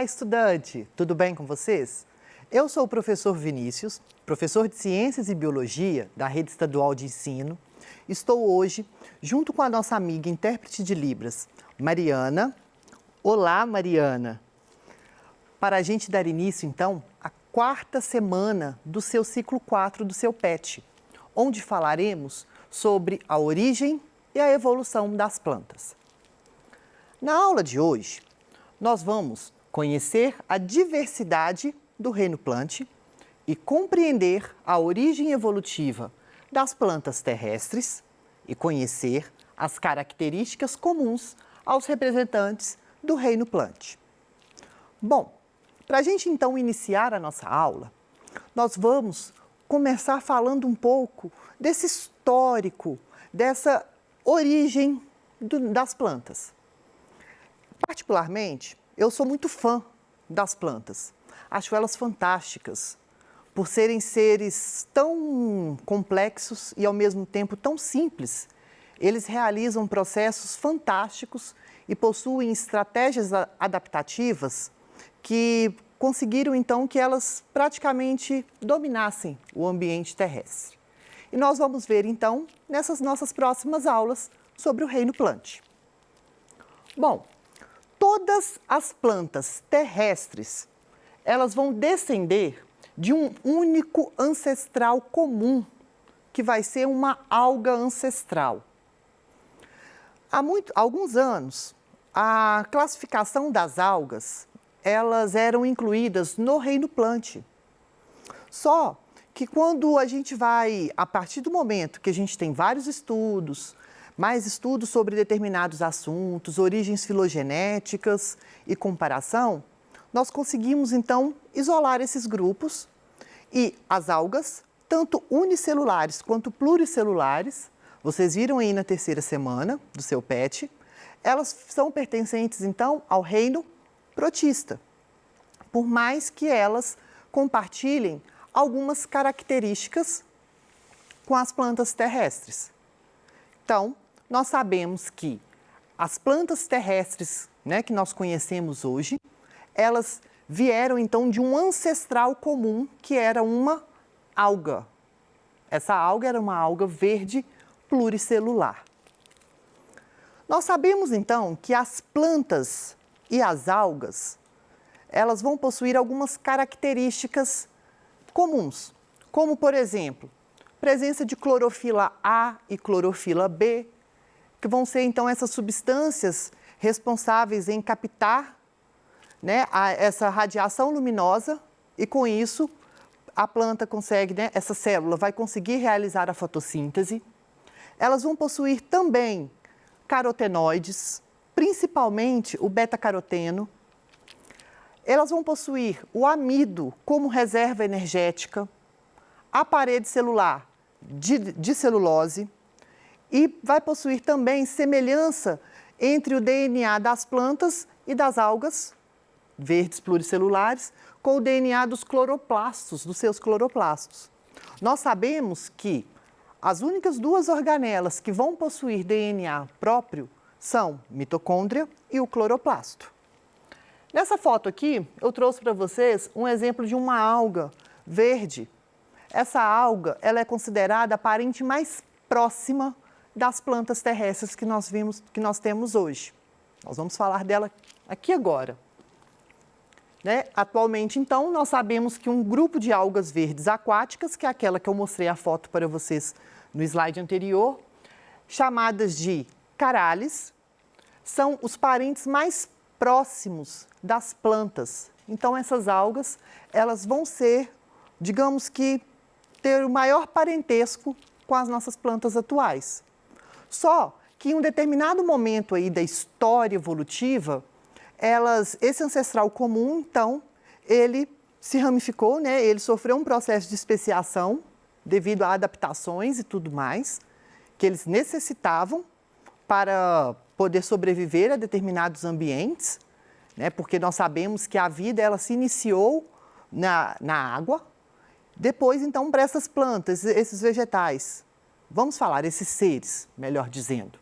Olá, estudante! Tudo bem com vocês? Eu sou o professor Vinícius, professor de Ciências e Biologia da Rede Estadual de Ensino. Estou hoje junto com a nossa amiga intérprete de Libras, Mariana. Olá, Mariana! Para a gente dar início, então, à quarta semana do seu ciclo 4 do seu PET, onde falaremos sobre a origem e a evolução das plantas. Na aula de hoje, nós vamos conhecer a diversidade do reino plant e compreender a origem evolutiva das plantas terrestres e conhecer as características comuns aos representantes do reino plant. Bom, para a gente então iniciar a nossa aula, nós vamos começar falando um pouco desse histórico, dessa origem das plantas. Particularmente, eu sou muito fã das plantas. Acho elas fantásticas, por serem seres tão complexos e, ao mesmo tempo, tão simples. Eles realizam processos fantásticos e possuem estratégias adaptativas que conseguiram, então, que elas praticamente dominassem o ambiente terrestre. E nós vamos ver, então, nessas nossas próximas aulas sobre o reino plant. Bom, todas as plantas terrestres, elas vão descender de um único ancestral comum, que vai ser uma alga ancestral. Há alguns anos, a classificação das algas, elas eram incluídas no reino plant. Só que quando a gente vai, a partir do momento que a gente tem vários estudos, mais estudos sobre determinados assuntos, origens filogenéticas e comparação, nós conseguimos, então, isolar esses grupos e as algas, tanto unicelulares quanto pluricelulares, vocês viram aí na terceira semana do seu PET, elas são pertencentes, então, ao reino protista, por mais que elas compartilhem algumas características com as plantas terrestres. Então, nós sabemos que as plantas terrestres, que nós conhecemos hoje, elas vieram então de um ancestral comum que era uma alga. Essa alga era uma alga verde pluricelular. Nós sabemos então que as plantas e as algas, elas vão possuir algumas características comuns, como por exemplo, presença de clorofila A e clorofila B, que vão ser, então, essas substâncias responsáveis em captar essa radiação luminosa e, com isso, a planta consegue, essa célula vai conseguir realizar a fotossíntese. Elas vão possuir também carotenoides, principalmente o beta-caroteno. Elas vão possuir o amido como reserva energética, a parede celular de celulose e vai possuir também semelhança entre o DNA das plantas e das algas verdes pluricelulares com o DNA dos cloroplastos, dos seus cloroplastos. Nós sabemos que as únicas duas organelas que vão possuir DNA próprio são mitocôndria e o cloroplasto. Nessa foto aqui, eu trouxe para vocês um exemplo de uma alga verde. Essa alga, ela é considerada a parente mais próxima das plantas terrestres que nós temos hoje. Nós vamos falar dela aqui agora. Atualmente, então, nós sabemos que um grupo de algas verdes aquáticas, que é aquela que eu mostrei a foto para vocês no slide anterior, chamadas de carales, são os parentes mais próximos das plantas. Então, essas algas, elas vão ser, digamos que, ter o maior parentesco com as nossas plantas atuais. Só que em um determinado momento aí da história evolutiva, esse ancestral comum, então, ele se ramificou, ele sofreu um processo de especiação devido a adaptações e tudo mais, que eles necessitavam para poder sobreviver a determinados ambientes, porque nós sabemos que a vida ela se iniciou na água. Depois, então, para essas plantas, esses vegetais, vamos falar, esses seres, melhor dizendo,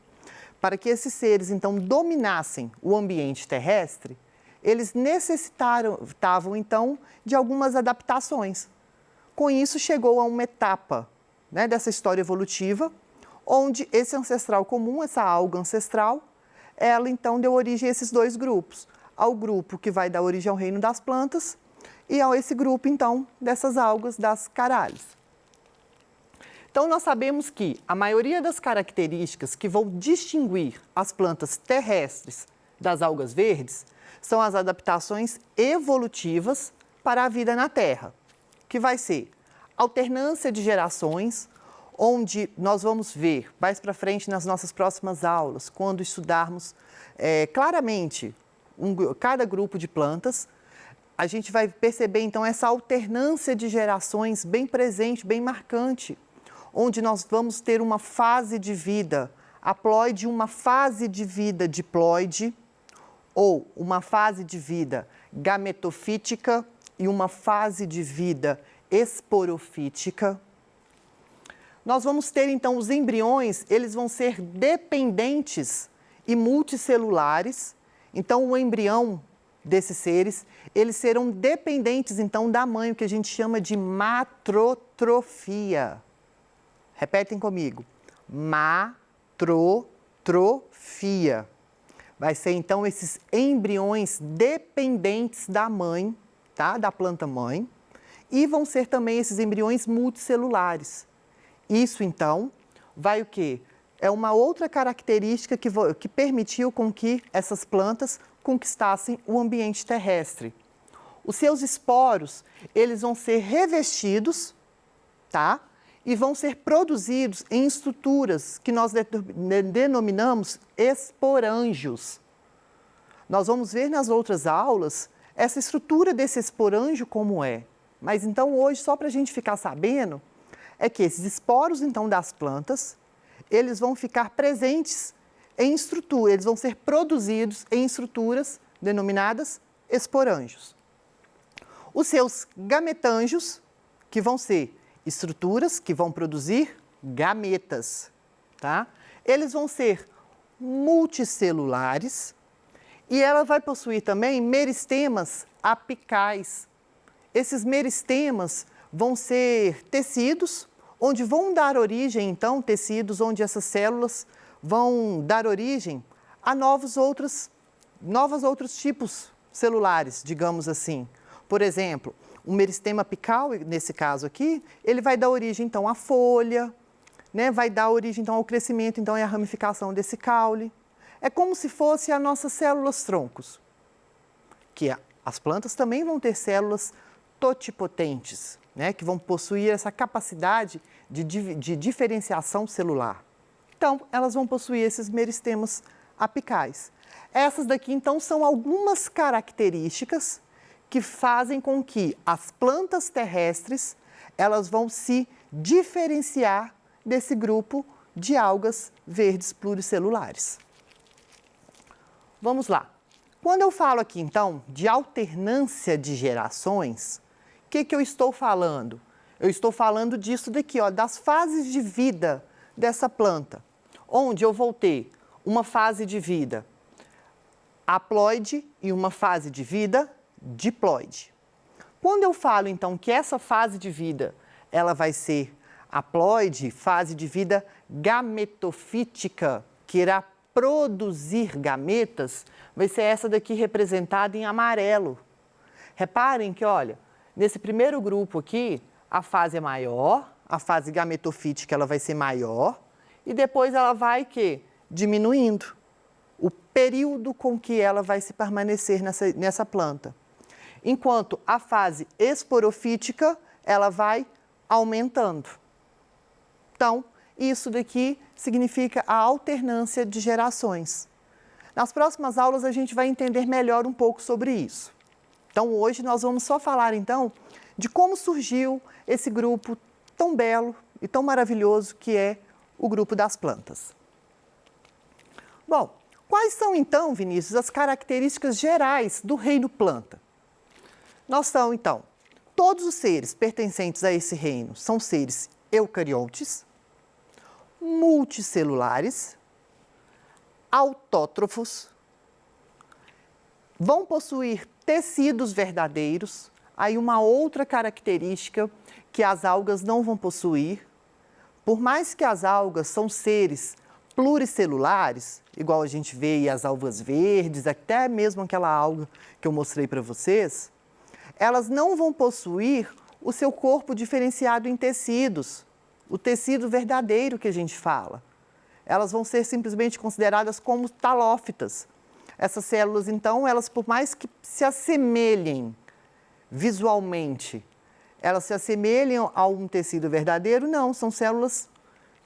para que esses seres, então, dominassem o ambiente terrestre, eles necessitavam, então, de algumas adaptações. Com isso, chegou a uma etapa, né, dessa história evolutiva, onde esse ancestral comum, essa alga ancestral, ela, então, deu origem a esses dois grupos. Ao grupo que vai dar origem ao reino das plantas e a esse grupo, então, dessas algas, das carales. Então, nós sabemos que a maioria das características que vão distinguir as plantas terrestres das algas verdes são as adaptações evolutivas para a vida na Terra, que vai ser alternância de gerações, onde nós vamos ver mais para frente nas nossas próximas aulas, quando estudarmos claramente cada grupo de plantas, a gente vai perceber então essa alternância de gerações bem presente, bem marcante, onde nós vamos ter uma fase de vida haploide, uma fase de vida diploide, ou uma fase de vida gametofítica e uma fase de vida esporofítica. Nós vamos ter então os embriões, eles vão ser dependentes e multicelulares. Então o embrião desses seres, eles serão dependentes então da mãe, o que a gente chama de matrotrofia. Repetem comigo. Matrotrofia. Vai ser então esses embriões dependentes da mãe, tá? Da planta mãe, e vão ser também esses embriões multicelulares. Isso então vai o quê? É uma outra característica que permitiu com que essas plantas conquistassem o ambiente terrestre. Os seus esporos, eles vão ser revestidos, tá? E vão ser produzidos em estruturas que nós denominamos esporângios. Nós vamos ver nas outras aulas essa estrutura desse esporângio como é. Mas então hoje, só para a gente ficar sabendo, é que esses esporos então das plantas, eles vão ficar presentes em estrutura, eles vão ser produzidos em estruturas denominadas esporângios. Os seus gametângios, que vão ser estruturas que vão produzir gametas, tá? Eles vão ser multicelulares e ela vai possuir também meristemas apicais. Esses meristemas vão ser tecidos, onde vão dar origem, então, tecidos onde essas células vão dar origem a novos outros tipos celulares, digamos assim. Por exemplo, o meristema apical, nesse caso aqui, ele vai dar origem, então, à folha, né? Vai dar origem, então, ao crescimento, então, e à ramificação desse caule. É como se fosse as nossas células troncos, que as plantas também vão ter células totipotentes, né, que vão possuir essa capacidade de diferenciação celular. Então, elas vão possuir esses meristemas apicais. Essas daqui, então, são algumas características que fazem com que as plantas terrestres, elas vão se diferenciar desse grupo de algas verdes pluricelulares. Vamos lá. Quando eu falo aqui, então, de alternância de gerações, o que eu estou falando? Eu estou falando disso daqui, ó, das fases de vida dessa planta, onde eu vou ter uma fase de vida haploide e uma fase de vida diploide. Quando eu falo, então, que essa fase de vida, ela vai ser haploide, fase de vida gametofítica, que irá produzir gametas, vai ser essa daqui representada em amarelo. Reparem que, olha, nesse primeiro grupo aqui, a fase é maior, a fase gametofítica ela vai ser maior e depois ela vai diminuindo o período com que ela vai se permanecer nessa planta. Enquanto a fase esporofítica, ela vai aumentando. Então, isso daqui significa a alternância de gerações. Nas próximas aulas a gente vai entender melhor um pouco sobre isso. Então, hoje nós vamos só falar, então, de como surgiu esse grupo tão belo e tão maravilhoso que é o grupo das plantas. Bom, quais são, então, Vinícius, as características gerais do reino planta? Nós são, então, todos os seres pertencentes a esse reino são seres eucariontes, multicelulares, autótrofos, vão possuir tecidos verdadeiros. Aí uma outra característica que as algas não vão possuir, por mais que as algas são seres pluricelulares, igual a gente vê aí as algas verdes, até mesmo aquela alga que eu mostrei para vocês, elas não vão possuir o seu corpo diferenciado em tecidos, o tecido verdadeiro que a gente fala. Elas vão ser simplesmente consideradas como talófitas. Essas células, então, elas, por mais que se assemelhem visualmente, elas se assemelham a um tecido verdadeiro, não, são células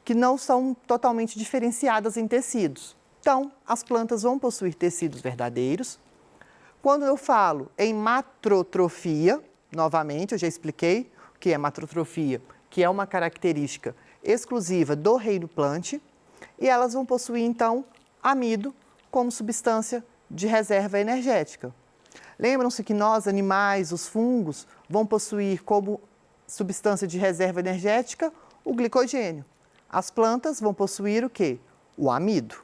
que não são totalmente diferenciadas em tecidos. Então, as plantas vão possuir tecidos verdadeiros. Quando eu falo em matrotrofia, novamente, eu já expliquei o que é matrotrofia, que é uma característica exclusiva do reino plant, e elas vão possuir, então, amido como substância de reserva energética. Lembram-se que nós, animais, os fungos, vão possuir como substância de reserva energética o glicogênio. As plantas vão possuir o quê? O amido.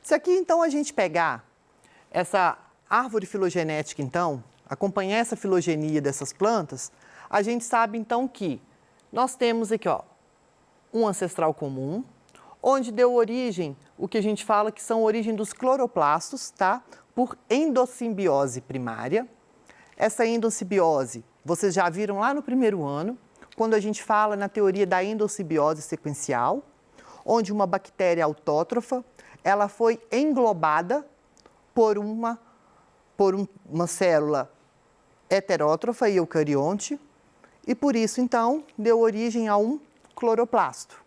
Se aqui, então, a gente pegar essa árvore filogenética, então, acompanhar essa filogenia dessas plantas, a gente sabe, então, que nós temos aqui, ó, um ancestral comum, onde deu origem, o que a gente fala que são a origem dos cloroplastos, tá? Por endossimbiose primária. Essa endossimbiose, vocês já viram lá no primeiro ano, quando a gente fala na teoria da endossimbiose sequencial, onde uma bactéria autótrofa, ela foi englobada por uma célula heterótrofa e eucarionte, e por isso, então, deu origem a um cloroplasto.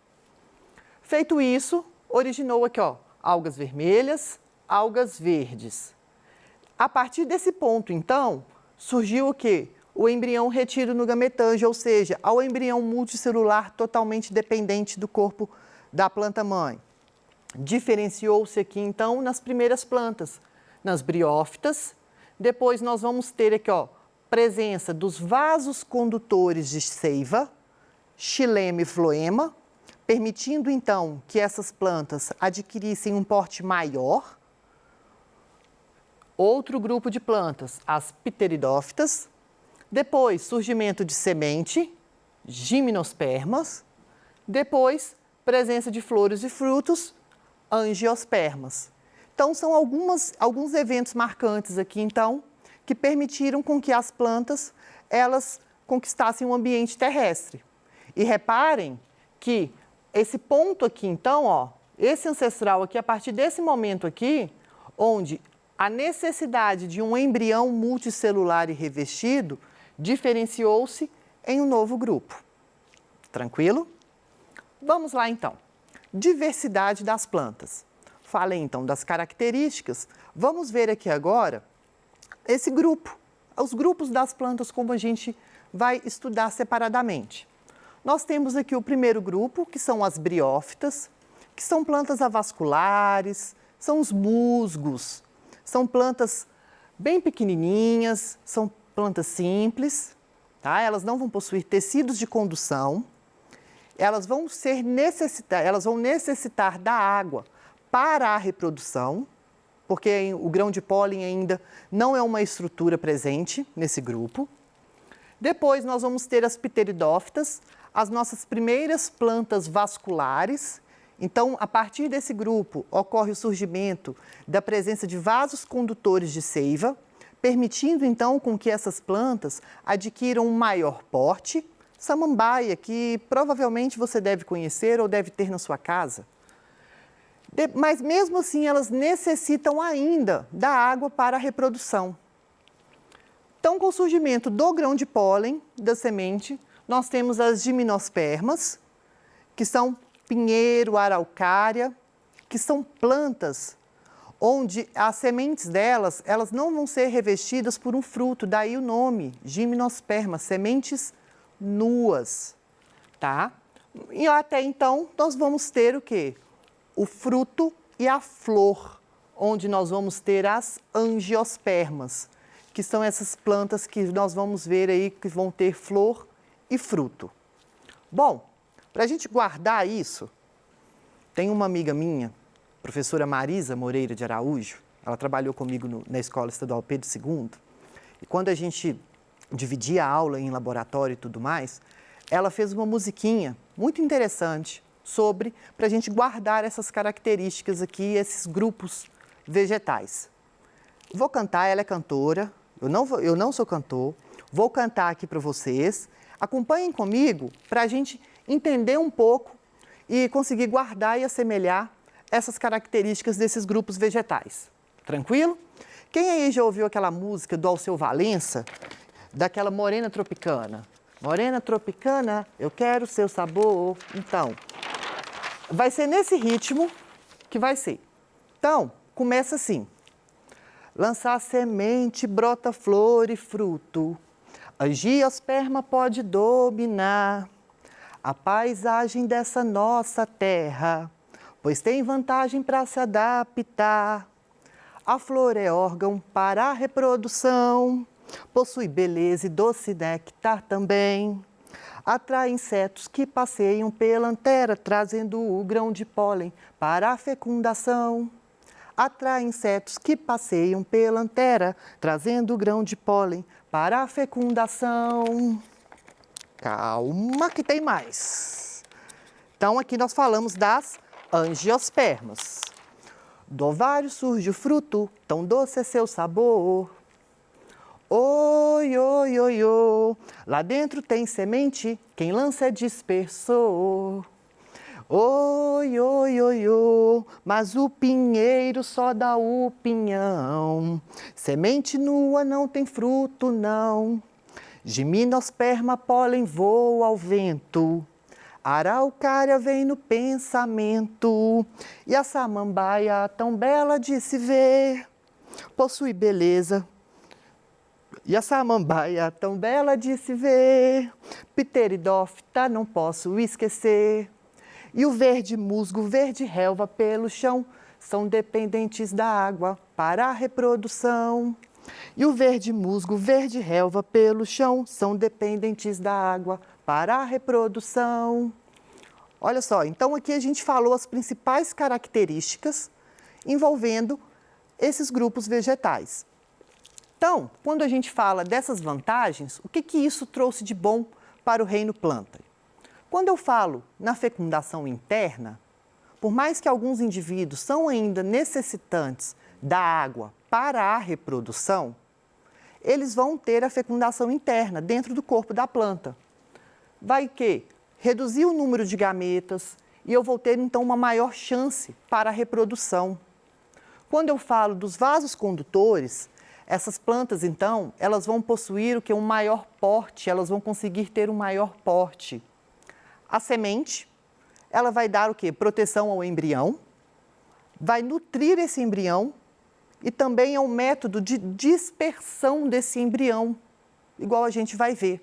Feito isso, originou aqui, ó, algas vermelhas, algas verdes. A partir desse ponto, então, surgiu o quê? O embrião retido no gametângio, ou seja, ao embrião multicelular totalmente dependente do corpo da planta-mãe. Diferenciou-se aqui, então, nas primeiras plantas, nas briófitas. Depois nós vamos ter aqui, ó, presença dos vasos condutores de seiva, xilema e floema, permitindo, então, que essas plantas adquirissem um porte maior. Outro grupo de plantas, as pteridófitas. Depois, surgimento de semente, gimnospermas. Depois, presença de flores e frutos, angiospermas. Então, são alguns eventos marcantes aqui, então, que permitiram com que as plantas, elas conquistassem o ambiente terrestre. E reparem que esse ponto aqui, então, ó, esse ancestral aqui, a partir desse momento aqui, onde a necessidade de um embrião multicelular e revestido diferenciou-se em um novo grupo. Tranquilo? Vamos lá, então. Diversidade das plantas. Falei, então, das características. Vamos ver aqui agora esse grupo, os grupos das plantas, como a gente vai estudar separadamente. Nós temos aqui o primeiro grupo, que são as briófitas, que são plantas avasculares, são os musgos, são plantas bem pequenininhas, são plantas simples, tá? Elas não vão possuir tecidos de condução, elas vão necessitar da água para a reprodução, porque o grão de pólen ainda não é uma estrutura presente nesse grupo. Depois nós vamos ter as pteridófitas, as nossas primeiras plantas vasculares. Então, a partir desse grupo, ocorre o surgimento da presença de vasos condutores de seiva, permitindo, então, com que essas plantas adquiram um maior porte. Samambaia, que provavelmente você deve conhecer ou deve ter na sua casa. Mas, mesmo assim, elas necessitam ainda da água para a reprodução. Então, com o surgimento do grão de pólen, da semente, nós temos as gimnospermas, que são pinheiro, araucária, que são plantas onde as sementes delas, elas não vão ser revestidas por um fruto, daí o nome, gimnosperma, sementes nuas, tá? E até então, nós vamos ter o quê? O fruto e a flor, onde nós vamos ter as angiospermas, que são essas plantas que nós vamos ver aí que vão ter flor e fruto. Bom, para a gente guardar isso, tem uma amiga minha, professora Marisa Moreira de Araújo, ela trabalhou comigo na Escola Estadual Pedro II, e quando a gente dividia a aula em laboratório e tudo mais, ela fez uma musiquinha muito interessante para a gente guardar essas características aqui, esses grupos vegetais. Vou cantar, ela é cantora, eu não sou cantor, vou cantar aqui para vocês, acompanhem comigo para a gente entender um pouco e conseguir guardar e assemelhar essas características desses grupos vegetais. Tranquilo? Quem aí já ouviu aquela música do Alceu Valença, daquela Morena Tropicana? Morena Tropicana, eu quero seu sabor. Então, vai ser nesse ritmo que vai ser. Então, começa assim. Lança semente, brota flor e fruto. Angiosperma pode dominar a paisagem dessa nossa terra, pois tem vantagem para se adaptar. A flor é órgão para a reprodução, possui beleza e doce néctar também. Atrai insetos que passeiam pela antera, trazendo o grão de pólen para a fecundação. Atrai insetos que passeiam pela antera, trazendo o grão de pólen para a fecundação. Calma que tem mais. Então, aqui nós falamos das angiospermas. Do ovário surge o fruto, tão doce é seu sabor. Oi, oi, oi, oi, lá dentro tem semente, quem lança é dispersor. Oi, oi, oi, oi, mas o pinheiro só dá o pinhão. Semente nua não tem fruto, não. Gimnosperma, pólen voa ao vento. Araucária vem no pensamento. E a samambaia, tão bela de se ver, possui beleza. E a samambaia, tão bela de se ver, pteridófita, não posso esquecer. E o verde musgo, verde relva pelo chão, são dependentes da água para a reprodução. E o verde musgo, verde relva pelo chão, são dependentes da água para a reprodução. Olha só, então aqui a gente falou as principais características envolvendo esses grupos vegetais. Então, quando a gente fala dessas vantagens, o que isso trouxe de bom para o reino planta? Quando eu falo na fecundação interna, por mais que alguns indivíduos são ainda necessitantes da água para a reprodução, eles vão ter a fecundação interna dentro do corpo da planta. Vai que reduzir o número de gametas e eu vou ter então uma maior chance para a reprodução. Quando eu falo dos vasos condutores, essas plantas, então, elas vão possuir o que? Um maior porte, elas vão conseguir ter um maior porte. A semente, ela vai dar o quê? Proteção ao embrião, vai nutrir esse embrião e também é um método de dispersão desse embrião, igual a gente vai ver.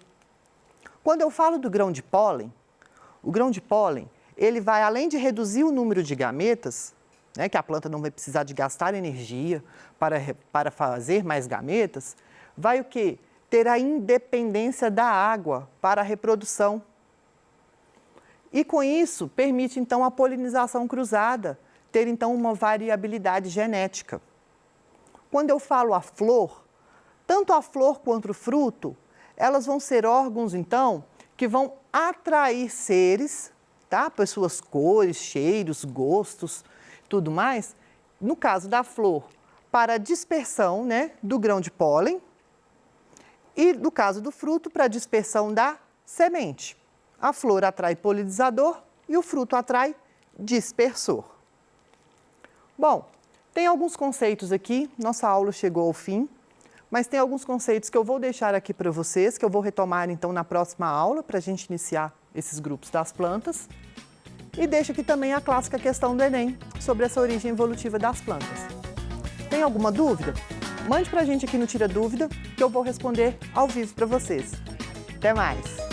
Quando eu falo do grão de pólen, o grão de pólen, ele vai, além de reduzir o número de gametas, né, que a planta não vai precisar de gastar energia para fazer mais gametas, vai o quê? Ter a independência da água para a reprodução. E com isso, permite então a polinização cruzada, ter então uma variabilidade genética. Quando eu falo a flor, tanto a flor quanto o fruto, elas vão ser órgãos então que vão atrair seres, tá? Por suas cores, cheiros, gostos, tudo mais, no caso da flor, para a dispersão, né, do grão de pólen e no caso do fruto, para a dispersão da semente. A flor atrai polinizador e o fruto atrai dispersor. Bom, tem alguns conceitos aqui, nossa aula chegou ao fim, mas tem alguns conceitos que eu vou deixar aqui para vocês, que eu vou retomar então na próxima aula, para a gente iniciar esses grupos das plantas. E deixo aqui também a clássica questão do Enem, sobre essa origem evolutiva das plantas. Tem alguma dúvida? Mande para a gente aqui no Tira Dúvida, que eu vou responder ao vivo para vocês. Até mais!